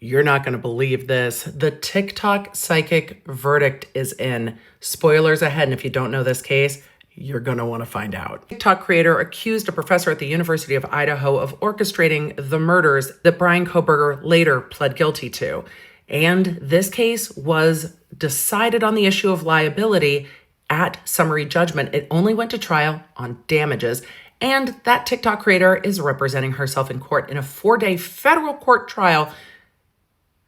You're not going to believe this. The TikTok psychic verdict is in. Spoilers ahead, and if you don't know this case, you're going to want to find out. TikTok creator accused a professor at the University of Idaho of orchestrating the murders that Bryan Kohberger later pled guilty to. And this case was decided on the issue of liability at summary judgment. It only went to trial on damages. And that TikTok creator is representing herself in court in a 4-day federal court trial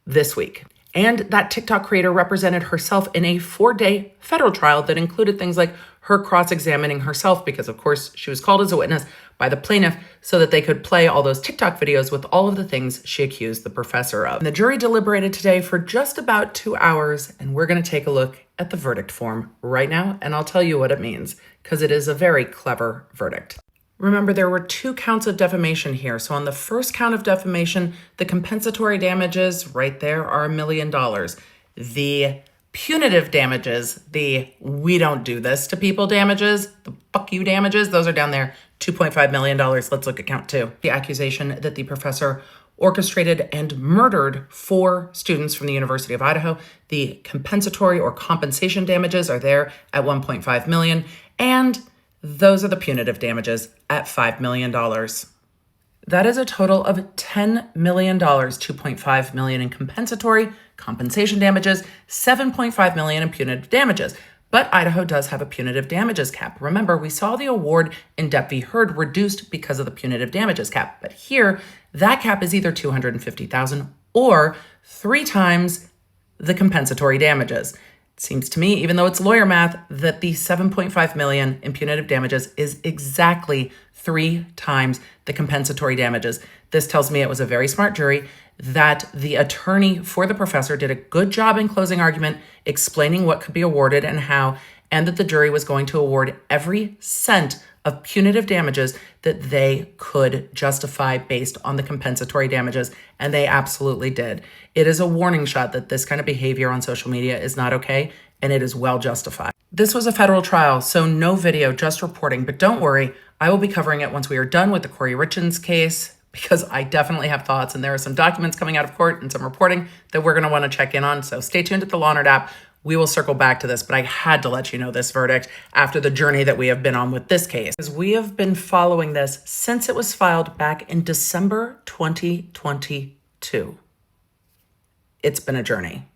this week. And that TikTok creator represented herself in a 4-day federal trial that included things like her cross-examining herself, because of course she was called as a witness by the plaintiff so that they could play all those TikTok videos with all of the things she accused the professor of. And the jury deliberated today for just about 2 hours, and we're going to take a look at the verdict form right now, and I'll tell you what it means, because it is a very clever verdict. Remember, there were 2 counts of defamation here. So on the first count of defamation, the compensatory damages right there are $1 million. The punitive damages, the we don't do this to people damages, the fuck you damages, those are down there, $2.5 million. Let's look at count 2. The accusation that the professor orchestrated and murdered 4 students from the University of Idaho. The compensatory or compensation damages are there at $1.5 million. And those are the punitive damages at $5 million. That is a total of $10 million, $2.5 million in compensatory compensation damages, $7.5 million in punitive damages. But Idaho does have a punitive damages cap. Remember, we saw the award in Depp v. Heard reduced because of the punitive damages cap. But here, that cap is either $250,000 or 3 times the compensatory damages. Seems to me, even though it's lawyer math, that the $7.5 million in punitive damages is exactly 3 times the compensatory damages. This tells me it was a very smart jury, that the attorney for the professor did a good job in closing argument explaining what could be awarded and how, and that the jury was going to award every cent of punitive damages that they could justify based on the compensatory damages, and they absolutely did. It is a warning shot that this kind of behavior on social media is not okay, and it is well justified. This was a federal trial, so no video, just reporting, but don't worry, I will be covering it once we are done with the Corey Richins case, because I definitely have thoughts, and there are some documents coming out of court and some reporting that we're going to want to check in on, so stay tuned at the Law Nerd app. We will circle back to this, but I had to let you know this verdict after the journey that we have been on with this case. Because we have been following this since it was filed back in December 2022. It's been a journey.